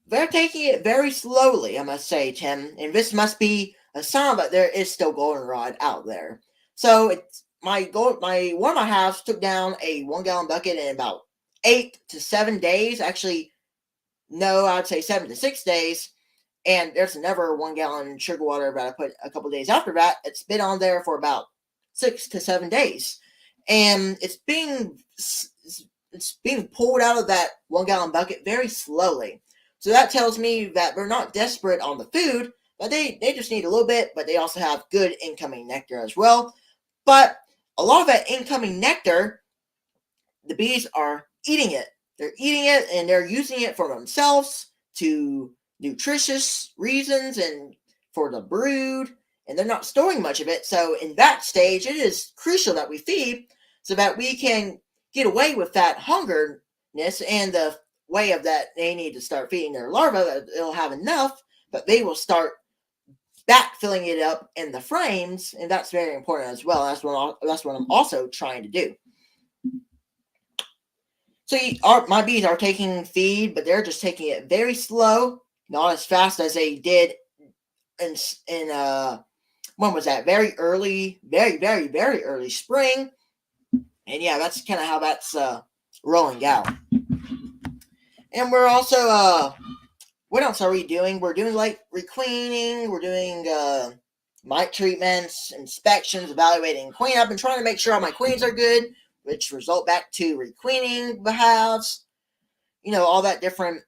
S1: they're taking it very slowly, I must say, Tim. And this must be a sign that there is still goldenrod out there. So it's one of my halves took down a 1 gallon bucket in about 8 to 7 days. Actually, no, I'd say 7 to 6 days. And there's another 1 gallon sugar water that I put a couple days after that. It's been on there for about 6 to 7 days, and it's being pulled out of that 1 gallon bucket very slowly. So that tells me that they're not desperate on the food, but they just need a little bit, but they also have good incoming nectar as well. But a lot of that incoming nectar, the bees are eating it. They're eating it and they're using it for themselves to nutritious reasons and for the brood, and they're not storing much of it. So in that stage, it is crucial that we feed so that we can get away with that hungerness and the way of that they need to start feeding their larvae, that they'll have enough, but they will start back filling it up in the frames, and that's very important as well. That's what I'm also trying to do. So my bees are taking feed, but they're just taking it very slow, not as fast as they did in when was that? Very early, very early spring. And yeah, that's kind of how that's rolling out. And we're also what else are we doing? We're doing like requeening, we're doing mite treatments, inspections, evaluating queen. I've been trying to make sure all my queens are good, which result back to requeening the halves. You know, all that different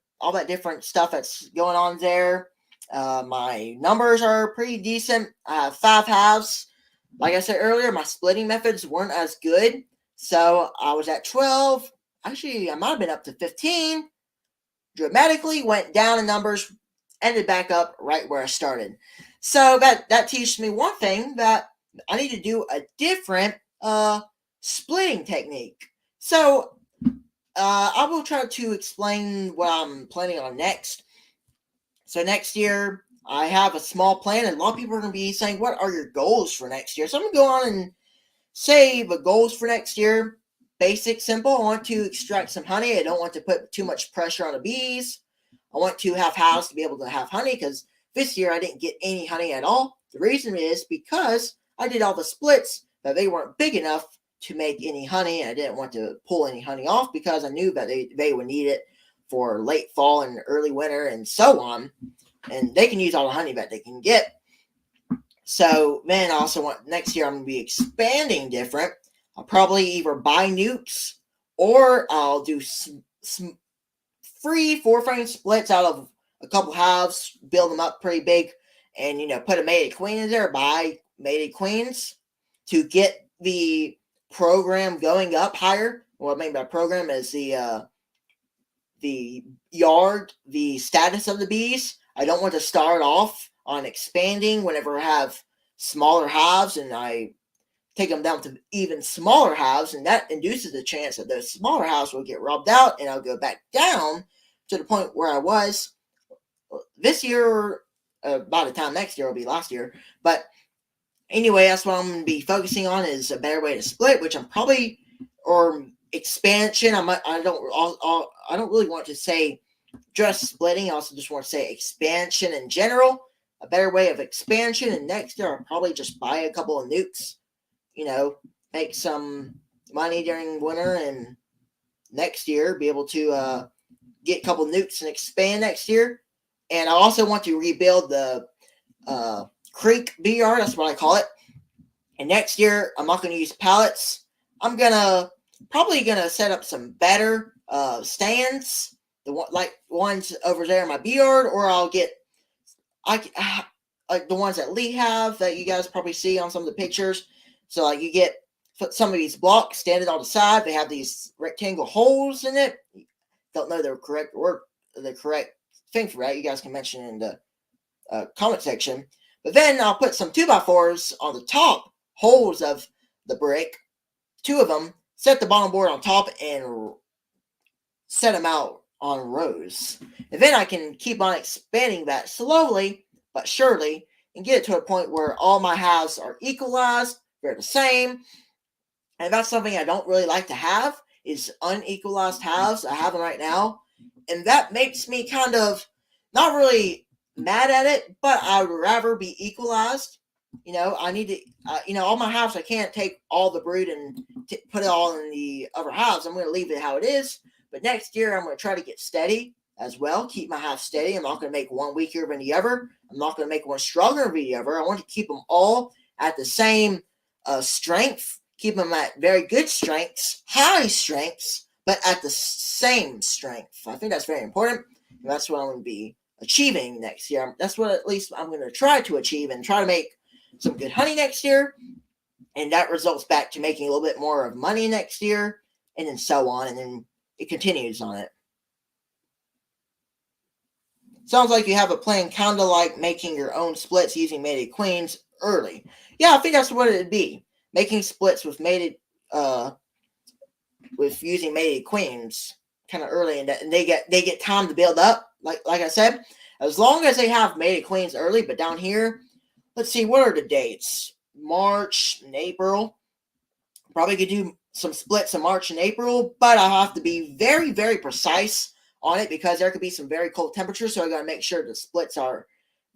S1: stuff that's going on there. My numbers are pretty decent. I have 5 halves. Like I said earlier, my splitting methods weren't as good. So I was at 12. Actually, I might have been up to 15. Dramatically went down in numbers, ended back up right where I started. So that teaches me one thing, that I need to do a different splitting technique. So I will try to explain what I'm planning on next. So next year, I have a small plan, and a lot of people are going to be saying, what are your goals for next year? So I'm going to go on and say the goals for next year. Basic, simple. I want to extract some honey. I don't want to put too much pressure on the bees. I want to have hives to be able to have honey, because this year I didn't get any honey at all. The reason is because I did all the splits, but they weren't big enough to make any honey. I didn't want to pull any honey off because I knew that they would need it for late fall and early winter and so on. And they can use all the honey that they can get. So then I also want, next year I'm going to be expanding different. I'll probably either buy nukes, or I'll do some free 4-frame splits out of a couple halves, build them up pretty big, and put a mated queen in there, buy mated queens to get the program going up higher. What I mean by program is the yard, the status of the bees. I don't want to start off on expanding whenever I have smaller hives and I take them down to even smaller hives, and that induces the chance that those smaller hives will get robbed out, and I'll go back down to the point where I was this year. By the time next year will be last year. But anyway, that's what I'm going to be focusing on, is a better way to split, which I'm probably, or expansion. I don't really want to say just splitting. I also just want to say expansion in general, a better way of expansion. And next year I'll probably just buy a couple of nukes, make some money during winter, and next year be able to get a couple nukes and expand next year. And I also want to rebuild the creek bee yard. That's what I call it. And next year I'm not going to use pallets. I'm probably gonna set up some better stands, like ones over there in my bee yard, or I'll get like the ones that Lee have that you guys probably see on some of the pictures. So like you get some of these blocks standing on the side. They have these rectangle holes in it. Don't know the correct word, the correct thing for that. You guys can mention in the comment section. But then I'll put some 2x4s on the top holes of the brick, 2 of them, set the bottom board on top, and set them out on rows. And then I can keep on expanding that slowly but surely and get it to a point where all my halves are equalized, they're the same. And that's something I don't really like to have, is unequalized halves. I have them right now. And that makes me kind of not really mad at it, but I would rather be equalized. I need to, all my hives, I can't take all the brood and put it all in the other hives. I'm going to leave it how it is. But next year, I'm going to try to get steady as well, keep my hive steady. I'm not going to make one weaker than the other. I'm not going to make one stronger than the other. I want to keep them all at the same strength, keep them at very good strengths, high strengths, but at the same strength. I think that's very important. That's what I'm going to be achieving next year. That's what at least I'm going to try to achieve and try to make some good honey next year. And that results back to making a little bit more of money next year, and then so on. And then it continues on it. Sounds like you have a plan kind of like making your own splits using mated queens early. Yeah, I think that's what it'd be. Making splits with using mated queens kind of early, and they get time to build up. Like I said, as long as they have mated queens early. But down here, let's see, what are the dates? March and April. Probably could do some splits in March and April, but I'll have to be very, very precise on it because there could be some very cold temperatures. So I got to make sure the splits are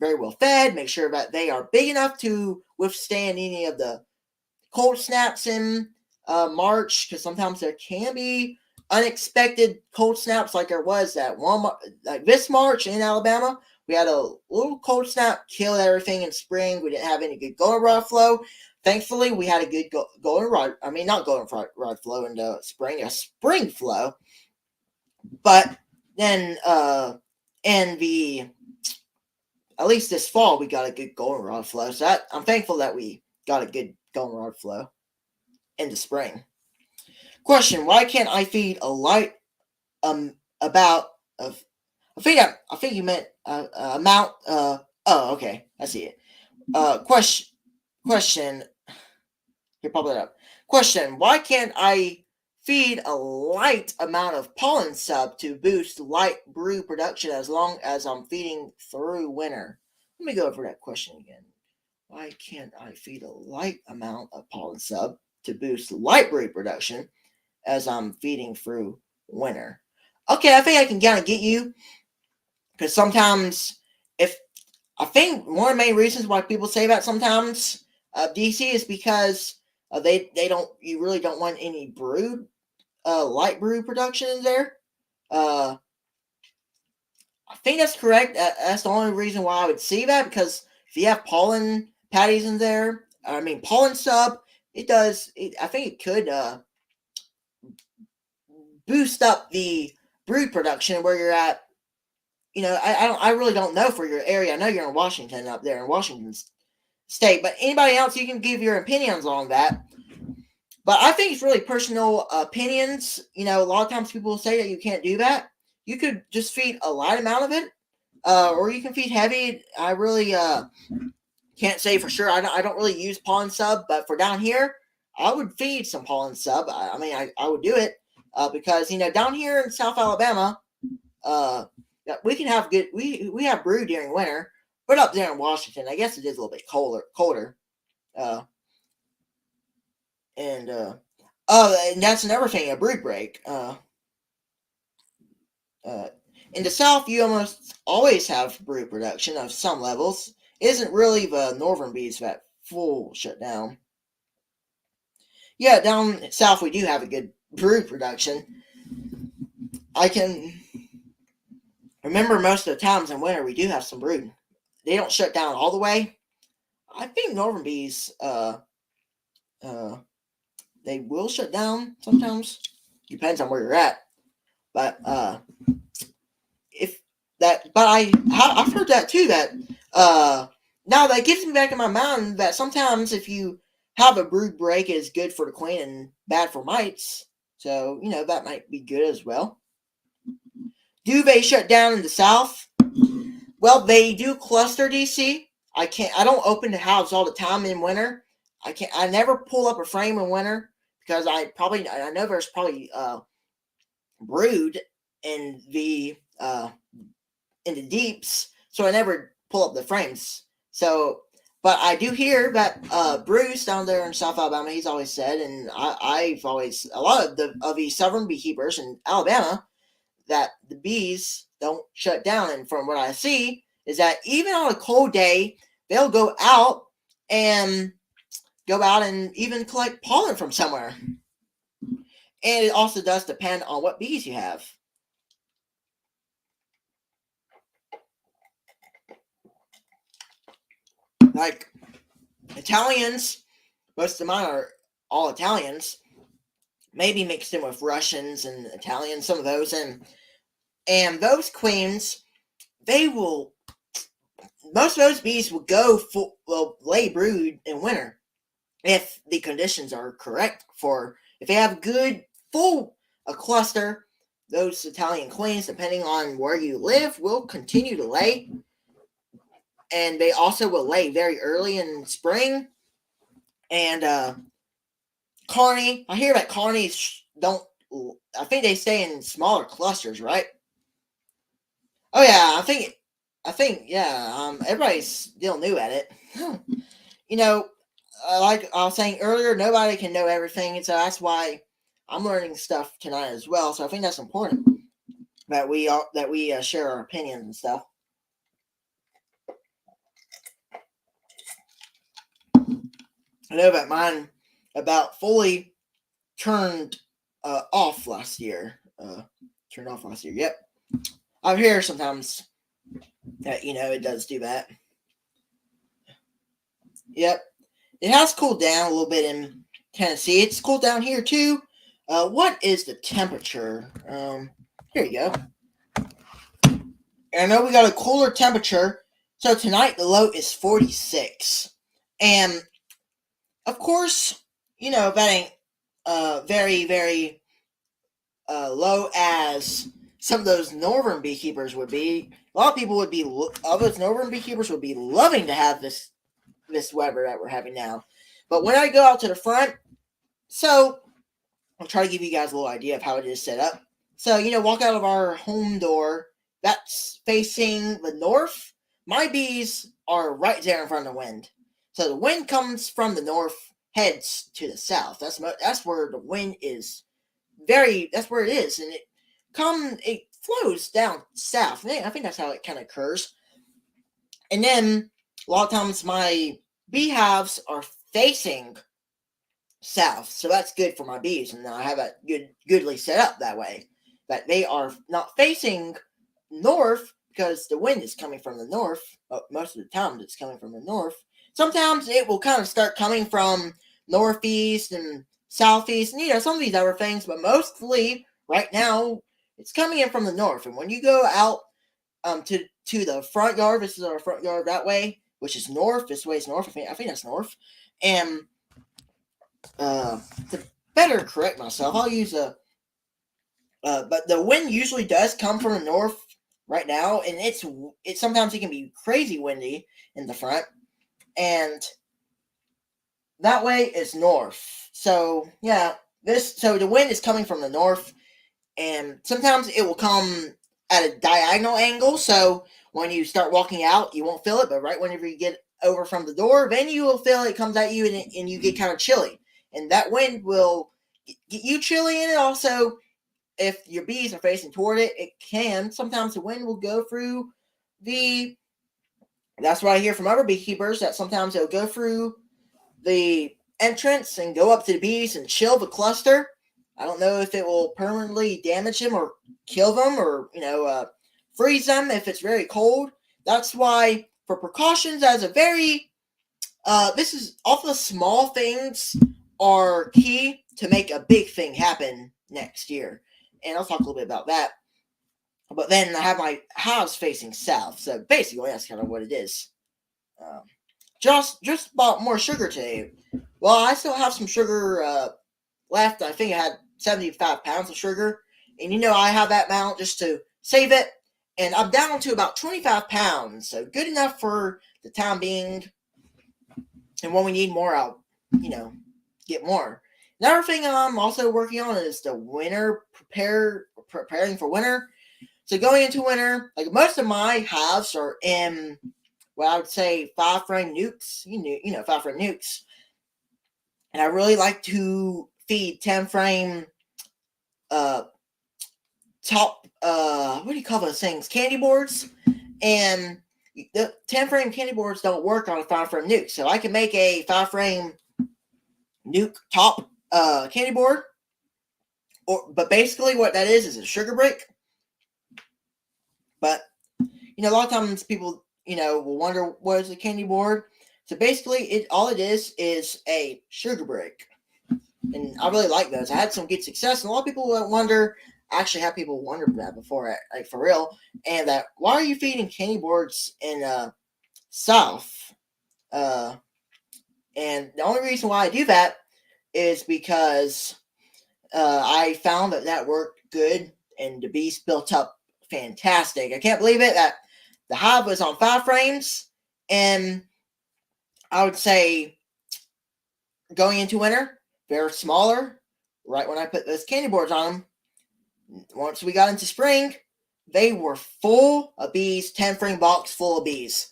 S1: very well fed, make sure that they are big enough to withstand any of the cold snaps in March, because sometimes there can be unexpected cold snaps like there was that one, like this March in Alabama. We had a little cold snap, killed everything in spring. We didn't have any good golden rod flow. Thankfully, we had a good golden rod. I mean, not golden rod flow in the spring, a spring flow. But then, at least this fall, we got a good golden rod flow. So I'm thankful that we got a good golden rod flow in the spring. Question: why can't I feed a light about of? I think you meant amount. Oh, okay, I see it. Question. Here, pop it up. Question: why can't I feed a light amount of pollen sub to boost light brew production as long as I'm feeding through winter? Let me go over that question again. Why can't I feed a light amount of pollen sub to boost light brew production as I'm feeding through winter? Okay, I think I can kind of get you, because sometimes I think one of the main reasons why people say that sometimes DC is because you really don't want any brood light brew production in there. I think that's correct. That's the only reason why I would see that, because if you have pollen patties in there, I mean pollen sub, I think it could boost up the brood production where you're at. I really don't know for your area. I know you're in Washington, up there in Washington State, but anybody else, you can give your opinions on that. But I think it's really personal opinions. A lot of times people say that you can't do that. You could just feed a light amount of it, or you can feed heavy. I really can't say for sure. I don't really use pollen sub, but for down here, I would feed some pollen sub. I would do it because down here in South Alabama, we can have good. We have brood during winter, but up there in Washington, I guess it is a little bit colder. And that's another thing, a brood break. In the South, you almost always have brood production of some levels. It isn't really the northern bees that full shut down. Yeah, down south we do have a good brood production. I can remember most of the times in winter we do have some brood. They don't shut down all the way. I think northern bees, they will shut down sometimes. Depends on where you're at. But I've heard that too. That now that gets me back in my mind that sometimes if you have a brood break, it is good for the queen and bad for mites. So that might be good as well. Do they shut down in the South? Well, they do cluster DC. I don't open the hives all the time in winter. I never pull up a frame in winter because I know there's probably brood in the deeps, so I never pull up the frames. So, but I do hear that Bruce down there in South Alabama, he's always said, and I've always, a lot of the southern beekeepers in Alabama, that the bees don't shut down. And from what I see is that even on a cold day, they'll go out and even collect pollen from somewhere. And it also does depend on what bees you have. Like Italians, most of mine are all Italians, maybe mixed in with Russians and Italians, some of those, and those queens, most of those bees will lay brood in winter if the conditions are correct. If they have a cluster, those Italian queens, depending on where you live, will continue to lay. And they also will lay very early in spring. And Carney, I hear that Carneys I think they stay in smaller clusters, right? Oh yeah, I think yeah. Everybody's still new at it. Like I was saying earlier, nobody can know everything, and so that's why I'm learning stuff tonight as well. So I think that's important that we share our opinions and stuff. I know that mine about fully turned off last year. Yep. I hear sometimes that it does do that. Yep. It has cooled down a little bit in Tennessee. It's cooled down here too. What is the temperature? Here you go. And I know we got a cooler temperature. So tonight the low is 46. And of course, that ain't very, very low as some of those northern beekeepers would be. A lot of people all those northern beekeepers would be loving to have this weather that we're having now. But when I go out to the front, so I'll try to give you guys a little idea of how it is set up. So, walk out of our home door, that's facing the north. My bees are right there in front of the wind. So the wind comes from the north, heads to the south. That's where the wind is. That's where it is. And it flows down south. I think that's how it kind of occurs. And then a lot of times my beehives are facing south, so that's good for my bees, and I have it goodly set up that way. That they are not facing north because the wind is coming from the north. Most of the time, it's coming from the north. Sometimes it will kind of start coming from northeast and southeast, and some of these other things, but mostly right now it's coming in from the north. And when you go out to the front yard, this is our front yard that way, which is north. This way is north. I think that's north. And to better correct myself, I'll use but the wind usually does come from the north right now, and it's sometimes it can be crazy windy in the front, and that way is north. So yeah, so the wind is coming from the north, and sometimes it will come at a diagonal angle. So when you start walking out, you won't feel it, but right whenever you get over from the door, then you will feel it comes at you, and you get kind of chilly. And that wind will get you chilly, and it also, if your bees are facing toward it can, sometimes the wind will go through that's what I hear from other beekeepers, that sometimes it'll go through the entrance and go up to the bees and chill the cluster. I don't know if it will permanently damage them or kill them or, freeze them if it's very cold. That's why, for precautions, as a very, this is all the small things are key to make a big thing happen next year. And I'll talk a little bit about that. But then I have my house facing south. So basically, that's kind of what it is. Just bought more sugar today. Well, I still have some sugar left. I think I had 75 pounds of sugar. And I have that amount just to save it. And I'm down to about 25 pounds. So good enough for the time being. And when we need more, I'll, get more. Another thing I'm also working on is the winter preparing for winter. So going into winter, like most of my hives are in what I would say 5-frame nukes. 5-frame nukes. And I really like to feed 10-frame top what do you call those things? Candy boards. And the 10 frame candy boards don't work on a 5 frame nuke. So I can make a 5 frame nuke top candy board. But basically what that is a sugar brick. But, a lot of times people, will wonder what is a candy board. So basically all it is a sugar brick. And I really like those. I had some good success. And a lot of people wonder, I actually have people wonder that before, like for real. And that, why are you feeding candy boards in South? And the only reason why I do that is because I found that worked good. And the bees built up fantastic. I can't believe it that the hive was on 5 frames. And I would say going into winter, they're smaller. Right when I put those candy boards on them, once we got into spring, they were full of bees, 10 frame box full of bees.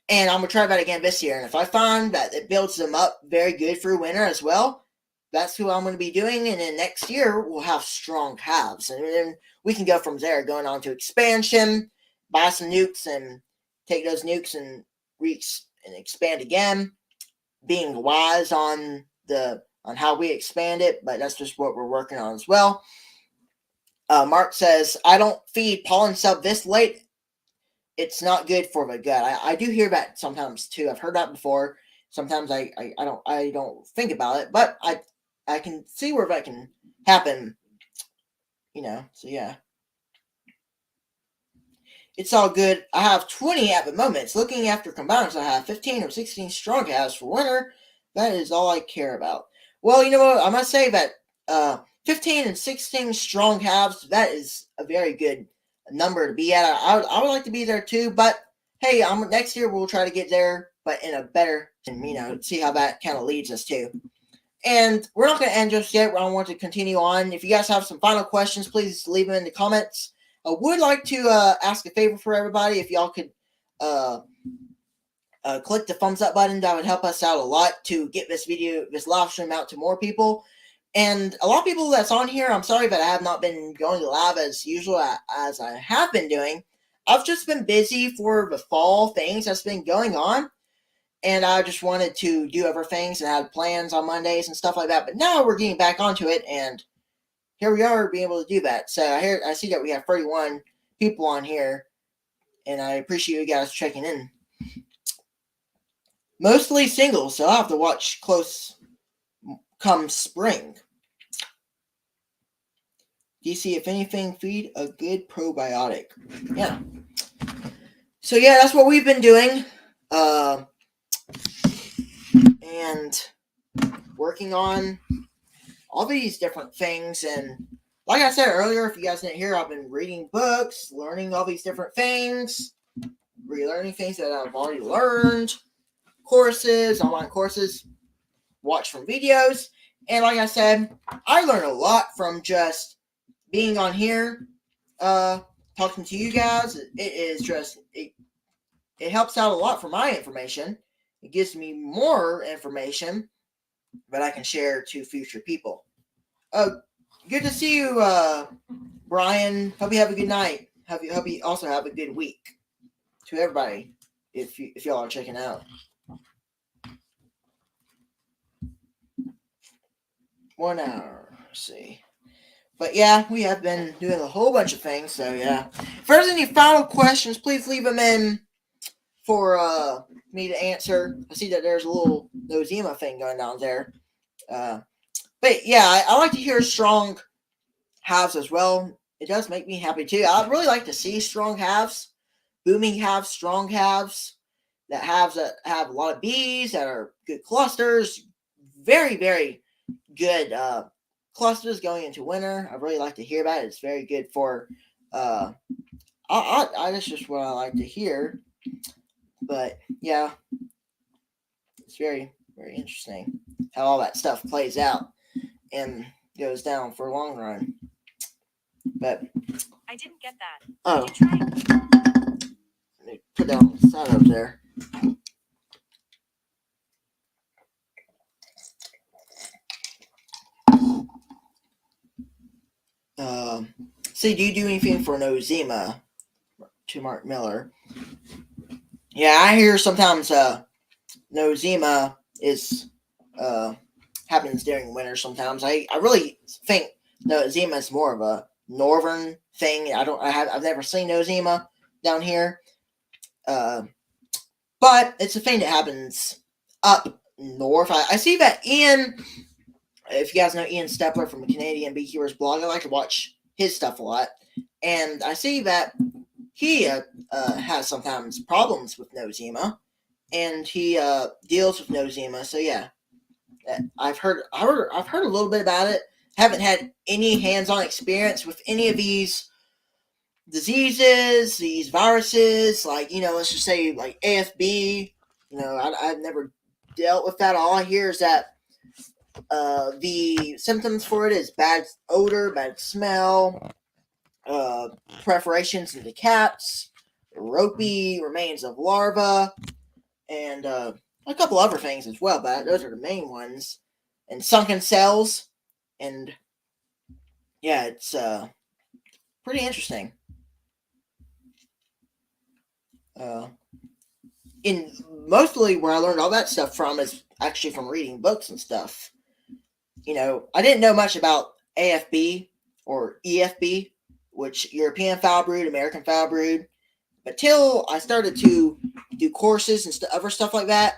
S1: And I'm going to try that again this year. And if I find that it builds them up very good for winter as well, that's who I'm going to be doing. And then next year, we'll have strong hives. And then we can go from there, going on to expansion, buy some nukes and take those nukes and expand again. Being wise on how we expand it, but that's just what we're working on as well. Mark says, I don't feed pollen sub this late. It's not good for the gut. I do hear that sometimes too. I've heard that before. Sometimes I don't think about it, but I can see where that can happen. So yeah. It's all good. I have 20 at the moment. It's looking after combiners. I have 15 or 16 strong calves for winter. That is all I care about. Well, you know what? I must say that 15 and 16 strong halves, that is a very good number to be at. I would like to be there too, but hey, next year we'll try to get there, but in a better, and see how that kind of leads us to. And we're not going to end just yet. I want to continue on. If you guys have some final questions, please leave them in the comments. I would like to ask a favor for everybody. If y'all could click the thumbs up button, that would help us out a lot to get this live stream out to more people. And a lot of people that's on here, I'm sorry that I have not been going live as usual as I have been doing. I've just been busy for the fall things that's been going on. And I just wanted to do other things and had plans on Mondays and stuff like that. But now we're getting back onto it, and here we are being able to do that. So I see that we have 31 people on here, and I appreciate you guys checking in. Mostly singles, so I'll have to watch close come spring. DC, if anything, feed a good probiotic. Yeah. So yeah, that's what we've been doing. And working on all these different things. And like I said earlier, if you guys didn't hear, I've been reading books, learning all these different things, relearning things that I've already learned, courses, online courses, watch from videos. And like I said, I learned a lot from just being on here, talking to you guys. It is just, it helps out a lot for my information. It gives me more information that I can share to future people. Good to see you, Brian. Hope you have a good night. Hope you also have a good week. To everybody, if y'all are checking out. 1 hour. Let's see. But yeah, we have been doing a whole bunch of things. So yeah. If there's any final questions, please leave them in for me to answer. I see that there's a little nosema thing going down there. But yeah, I like to hear strong halves as well. It does make me happy too. I'd really like to see strong halves, booming halves, strong halves, that have a lot of bees, that are good clusters, very, very good clusters going into winter. I really like to hear that. It's very good for that's just what I like to hear. But yeah, it's very, very interesting how all that stuff plays out and goes down for a long run. But
S2: I didn't get that.
S1: Oh,
S2: Did you try?
S1: Let me put that on the side up there. So, do you do anything for nosema? To Mark Miller. Yeah, I hear sometimes nosema is happens during winter. Sometimes I really think nosema is more of a northern thing. I've never seen nosema down here, but it's a thing that happens up north. I see that Ian. If you guys know Ian Stepler from the Canadian Beekeepers blog, I like to watch his stuff a lot, and I see that he has sometimes problems with nosema, and he deals with nosema. So yeah, I've heard a little bit about it. Haven't had any hands-on experience with any of these diseases, these viruses. Like let's just say like AFB. I've never dealt with that. All I hear is that the symptoms for it is bad odor, bad smell, perforations in the caps, ropey remains of larvae, and a couple other things as well, but those are the main ones. And sunken cells, and yeah, it's pretty interesting. In mostly where I learned all that stuff from is actually from reading books and stuff. I didn't know much about AFB or EFB, which European foul brood, American foul brood, until I started to do courses and other stuff like that.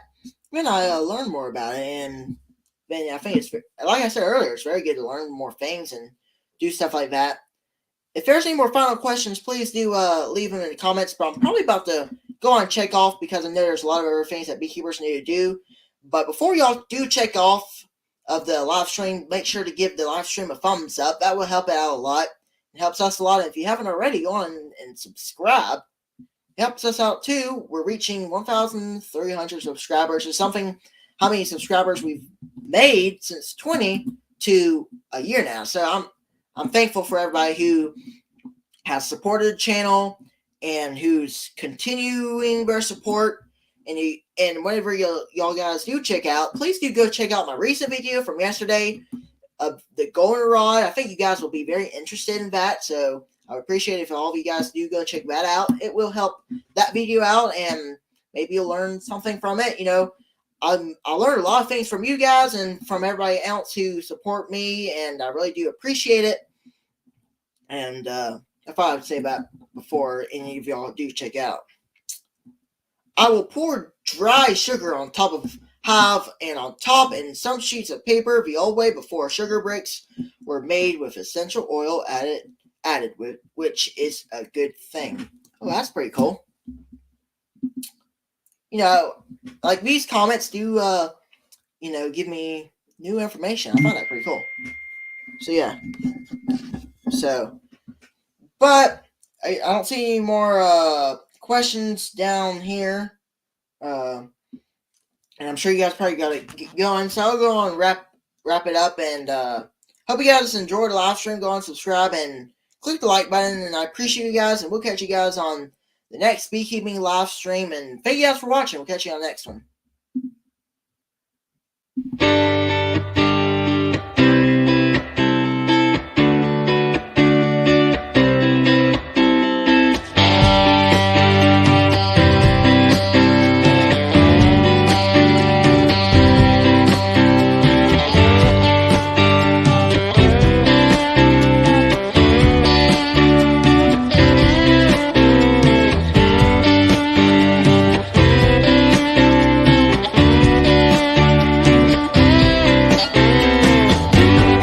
S1: Then I learned more about it, and then I think it's, like I said earlier, it's very good to learn more things and do stuff like that. If there's any more final questions, please do leave them in the comments. But I'm probably about to go on and check off because I know there's a lot of other things that beekeepers need to do. But before y'all do check off of the live stream, make sure to give the live stream a thumbs up. That will help out a lot. It helps us a lot. And if you haven't already, go on and subscribe. It helps us out too. We're reaching 1,300 subscribers. It's something how many subscribers we've made since 20 to a year now. So I'm thankful for everybody who has supported the channel and who's continuing their support. And whenever y'all guys do check out, please do go check out my recent video from yesterday of the golden rod. I think you guys will be very interested in that. So I would appreciate it if all of you guys do go check that out. It will help that video out, and maybe you'll learn something from it. I learned a lot of things from you guys and from everybody else who support me, and I really do appreciate it. And I thought I would say that before any of y'all do check out. I will pour dry sugar on top of hive and on top and some sheets of paper the old way before sugar bricks were made with essential oil added with, which is a good thing. Oh, that's pretty cool. Like these comments do give me new information. I find that pretty cool. So yeah. But I don't see any more questions down here. And I'm sure you guys probably got it going. So I'll go on and wrap it up, and hope you guys enjoyed the live stream. Go on, subscribe, and click the like button. And I appreciate you guys, and we'll catch you guys on the next beekeeping live stream. And thank you guys for watching. We'll catch you on the next one.